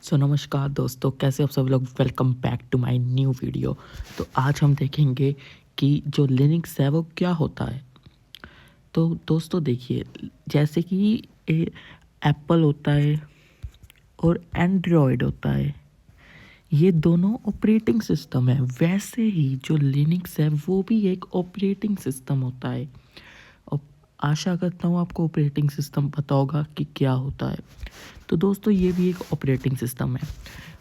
सो नमस्कार दोस्तों, कैसे आप सब लोग। Welcome back to my new video. तो आज हम देखेंगे कि जो लिनक्स है वो क्या होता है। तो दोस्तों देखिए, जैसे कि एप्पल होता है और एंड्रॉयड होता है, ये दोनों ऑपरेटिंग सिस्टम है। वैसे ही जो लिनक्स है वो भी एक ऑपरेटिंग सिस्टम होता है। और आशा करता हूँ आपको ऑपरेटिंग सिस्टम पता होगा कि क्या होता है। तो दोस्तों ये भी एक ऑपरेटिंग सिस्टम है।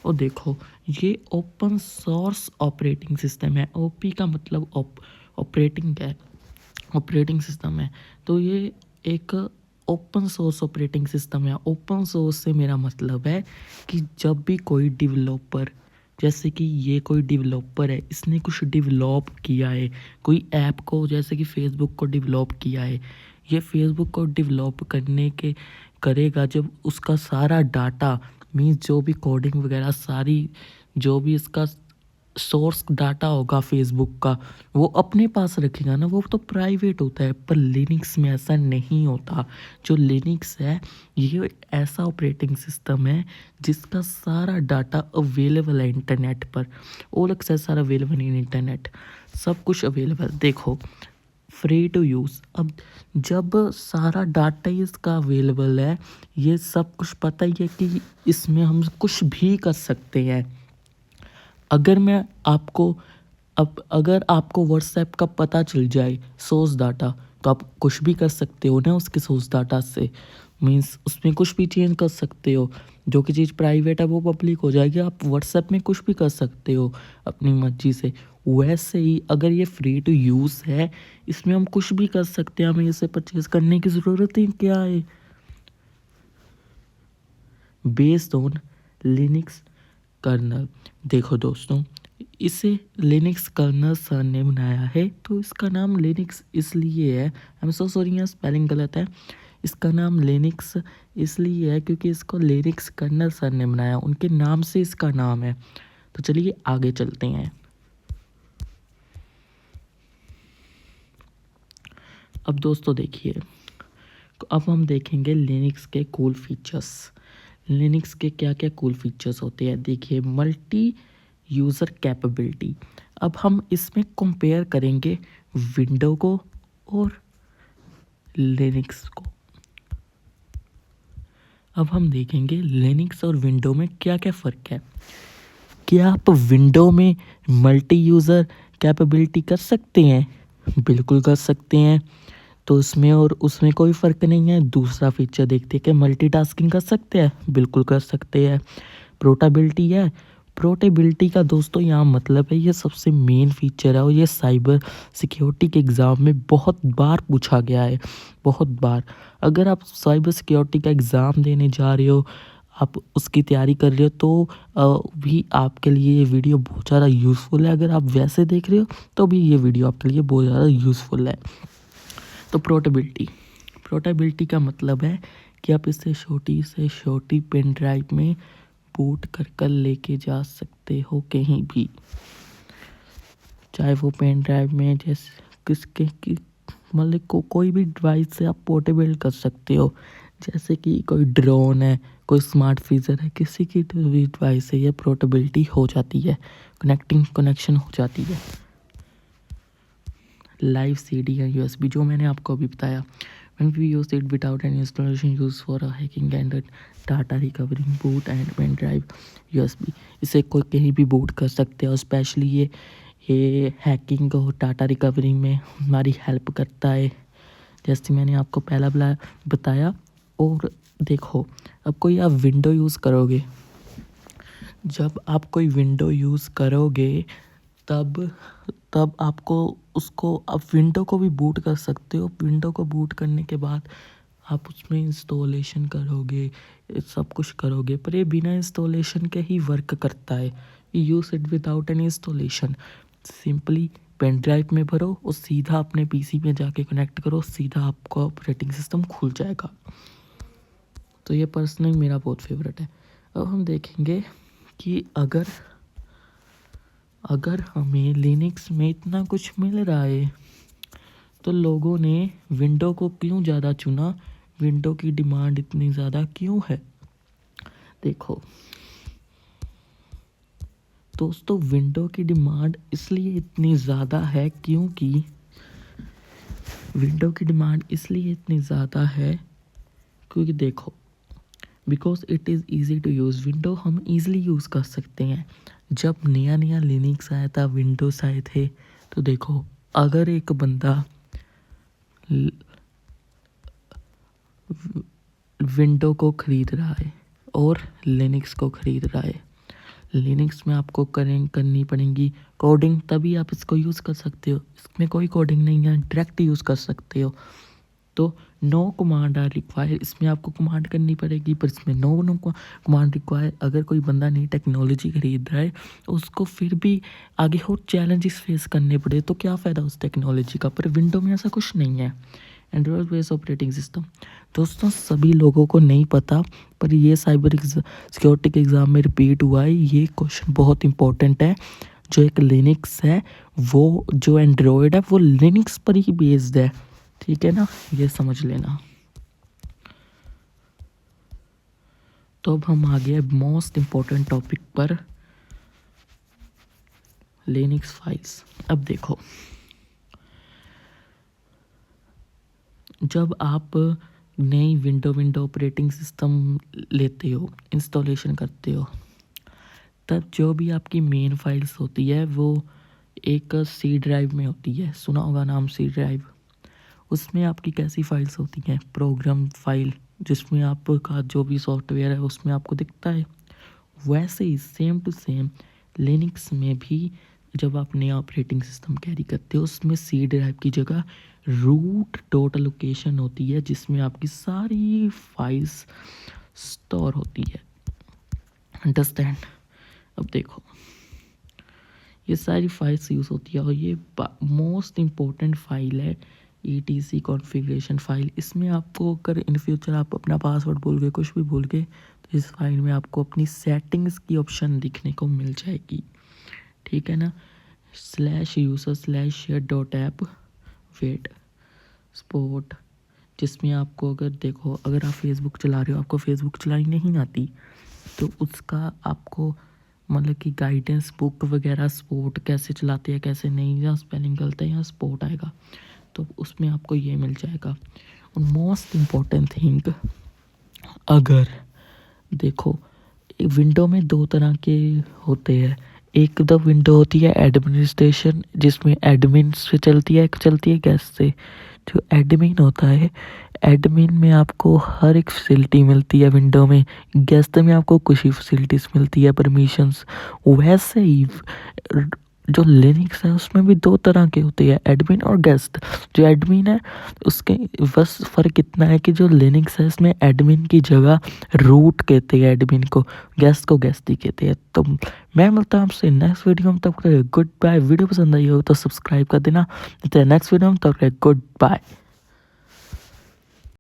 और देखो, ये ओपन सोर्स ऑपरेटिंग सिस्टम है। ओपी का मतलब ऑपरेटिंग है, ऑपरेटिंग सिस्टम है। तो ये एक ओपन सोर्स ऑपरेटिंग सिस्टम है। ओपन सोर्स से मेरा मतलब है कि जब भी कोई डेवलपर, जैसे कि ये कोई डेवलपर है, इसने कुछ डेवलप किया है, कोई ऐप को, जैसे कि फेसबुक को डेवलप किया है, ये फेसबुक को डेवलप करने के करेगा जब उसका सारा डाटा, मीन्स जो भी कोडिंग वगैरह सारी, जो भी इसका सोर्स डाटा होगा फेसबुक का, वो अपने पास रखेगा ना, वो तो प्राइवेट होता है। पर लिनक्स में ऐसा नहीं होता। जो लिनक्स है ये ऐसा ऑपरेटिंग सिस्टम है जिसका सारा डाटा अवेलेबल है इंटरनेट पर। All access are available in internet, सब कुछ अवेलेबल। देखो, फ्री टू यूज़। अब जब सारा डाटा ही इसका अवेलेबल है, ये सब कुछ पता ही है कि इसमें हम कुछ भी कर सकते हैं। अगर मैं आपको अब अगर आपको व्हाट्सएप का पता चल जाए सोर्स डाटा, तो आप कुछ भी कर सकते हो ना उसके सोर्स डाटा से। मीन्स उसमें कुछ भी चेंज कर सकते हो। जो कि चीज़ प्राइवेट है वो पब्लिक हो जाएगी। आप व्हाट्सएप में कुछ भी कर सकते हो अपनी मर्जी से। वैसे ही अगर ये फ्री टू यूज़ है, इसमें हम कुछ भी कर सकते हैं। हमें इसे परचेज करने की ज़रूरत ही क्या है। Based on Linux kernel. देखो दोस्तों, इसे लिनक्स कर्नल सर ने बनाया है, तो इसका नाम लिनक्स इसलिए है। आई एम सो सॉरी, यहाँ स्पेलिंग गलत है। इसका नाम लिनक्स इसलिए है क्योंकि इसको लिनक्स कर्नल सर ने बनाया, उनके नाम से इसका नाम है। तो चलिए आगे चलते हैं। अब दोस्तों देखिए, अब हम देखेंगे लिनक्स के कूल फीचर्स। लिनक्स के क्या क्या कूल फीचर्स होते हैं। देखिए, मल्टी यूज़र कैपेबिलिटी। अब हम इसमें कंपेयर करेंगे विंडो को और लिनक्स को। अब हम देखेंगे लिनक्स और विंडो में क्या क्या फ़र्क है। क्या आप विंडो में मल्टी यूज़र कैपेबिलिटी कर सकते हैं? बिल्कुल कर सकते हैं। तो उसमें और उसमें कोई फ़र्क नहीं है। दूसरा फीचर देखते हैं कि मल्टीटास्किंग कर सकते हैं। बिल्कुल कर सकते हैं। पोर्टेबिलिटी है। पोर्टेबिलिटी का दोस्तों यहाँ मतलब है, ये सबसे मेन फीचर है और ये साइबर सिक्योरिटी के एग्ज़ाम में बहुत बार पूछा गया है, बहुत बार। अगर आप साइबर सिक्योरिटी का एग्ज़ाम देने जा रहे हो, आप उसकी तैयारी कर रहे हो, तो भी आपके लिए ये वीडियो बहुत ज़्यादा यूज़फुल है। अगर आप वैसे देख रहे हो तो भी ये वीडियो आपके लिए बहुत ज़्यादा यूज़फुल है। तो पोर्टेबिलिटी का मतलब है कि आप इसे छोटी से छोटी पेन ड्राइव में बूट कर लेके जा सकते हो कहीं भी। चाहे वो पेन ड्राइव में, जैसे किसके की मतलब कोई भी डिवाइस से आप पोर्टेबल कर सकते हो। जैसे कि कोई ड्रोन है, कोई स्मार्ट फ्रीजर है, किसी की भी डिवाइस से ये पोर्टेबिलिटी हो जाती है, कनेक्शन हो जाती है। लाइव सीडी या यूएसबी, जो मैंने आपको अभी बताया। When we use it without any installation, use for a hacking and data recovery, boot and pen drive USB। इसे कोई कहीं भी बूट कर सकते हो। स्पेशली ये हैकिंग और डाटा रिकवरी में हमारी हेल्प करता है, जैसे मैंने आपको पहला बताया। और देखो, अब कोई आप विंडो यूज़ करोगे, जब आप कोई विंडो यूज़ करोगे तब तब आपको उसको, आप विंडो को भी बूट कर सकते हो। विंडो को बूट करने के बाद आप उसमें इंस्टॉलेशन करोगे, सब कुछ करोगे, पर ये बिना इंस्टॉलेशन के ही वर्क करता है। You use it without any installation. Simply pen drive में भरो और सीधा अपने पीसी में जाके कनेक्ट करो, सीधा आपका ऑपरेटिंग सिस्टम खुल जाएगा। तो ये पर्सनली मेरा बहुत फेवरेट है। अब हम देखेंगे कि अगर हमें लिनक्स में इतना कुछ मिल रहा है तो लोगों ने विंडो को क्यों ज़्यादा चुना, विंडो की डिमांड इतनी ज़्यादा क्यों है। देखो, दोस्तों विंडो की डिमांड इसलिए इतनी ज़्यादा है क्योंकि देखो, because it is easy to use. Window हम ईज़िली यूज़ कर सकते हैं। जब नया नया लिनक्स आया था, विंडोज़ आए थे, तो देखो अगर एक बंदा विंडो को ख़रीद रहा है और लिनक्स को ख़रीद रहा है, लिनक्स में आपको करनी पड़ेगी कोडिंग, तभी आप इसको यूज़ कर सकते हो। इसमें कोई कोडिंग नहीं है, डायरेक्ट यूज़ कर सकते हो। तो नो कमांड आर रिक्वायर, इसमें आपको कमांड करनी पड़ेगी, पर इसमें नो कमांड रिक्वायर। अगर कोई बंदा नई टेक्नोलॉजी खरीद रहा है, उसको फिर भी आगे और चैलेंजेस फेस करने पड़े, तो क्या फ़ायदा उस टेक्नोलॉजी का। पर विंडो में ऐसा कुछ नहीं है। एंड्रॉयड बेस्ड ऑपरेटिंग सिस्टम, दोस्तों सभी लोगों को नहीं पता, पर ये साइबर सिक्योरिटी के एग्ज़ाम में रिपीट हुआ है। ये क्वेश्चन बहुत इंपॉर्टेंट है। जो एक लिनक्स है, वो जो एंड्रॉयड है, वो लिनक्स पर ही बेस्ड है, ठीक है ना, ये समझ लेना। तो अब हम आ गए मोस्ट इम्पोर्टेंट टॉपिक पर, लिनक्स फाइल्स। अब देखो, जब आप नई विंडो ऑपरेटिंग सिस्टम लेते हो, इंस्टॉलेशन करते हो, तब जो भी आपकी मेन फाइल्स होती है वो एक सी ड्राइव में होती है। सुना होगा नाम सी ड्राइव। उसमें आपकी कैसी फाइल्स होती हैं, प्रोग्राम फाइल, जिसमें आपका जो भी सॉफ्टवेयर है उसमें आपको दिखता है। वैसे ही सेम टू सेम लिनक्स में भी जब आप नया ऑपरेटिंग सिस्टम कैरी करते हो, उसमें सी ड्राइव की जगह रूट डॉट लोकेशन होती है, जिसमें आपकी सारी फाइल्स स्टोर होती है। अंडरस्टैंड। अब देखो, ये सारी फाइल्स यूज़ होती है, और ये मोस्ट इम्पोर्टेंट फाइल है ETC कॉन्फ़िगरेशन फाइल। इसमें आपको अगर इन फ्यूचर आप अपना पासवर्ड भूल गए, कुछ भी भूल गए, तो इस फाइल में आपको अपनी सेटिंग्स की ऑप्शन दिखने को मिल जाएगी, ठीक है ना। /user/share.app वेट स्पोर्ट, जिसमें आपको अगर देखो, अगर आप फेसबुक चला रहे हो, आपको फेसबुक चलानी नहीं आती, तो उसका आपको मतलब कि गाइडेंस बुक वगैरह, स्पोर्ट कैसे चलाते हैं कैसे नहीं, या स्पेलिंग गलत है, या स्पोर्ट आएगा, तो उसमें आपको ये मिल जाएगा। और मोस्ट इम्पोर्टेंट थिंग, अगर देखो विंडो में दो तरह के होते हैं। एक तो विंडो होती है एडमिनिस्ट्रेशन, जिसमें एडमिन से चलती है, एक चलती है गेस्ट से। जो एडमिन होता है, एडमिन में आपको हर एक फैसिलिटी मिलती है विंडो में, गेस्ट में आपको कुछ ही फैसिलिटीज़ मिलती है, परमिशंस। वैसे ही जो लिनक्स है उसमें भी दो तरह के होते हैं, एडमिन और गेस्ट। जो एडमिन है उसके बस फ़र्क इतना है कि जो लिनक्स है इसमें एडमिन की जगह रूट कहते हैं एडमिन को, गेस्ट को गेस्ट ही कहते हैं। तो मैं मिलता हूँ आपसे नेक्स्ट वीडियो में, तब तक गुड बाय। वीडियो पसंद आई हो तो सब्सक्राइब कर देना। नेक्स्ट वीडियो में, तब तक गुड बाय।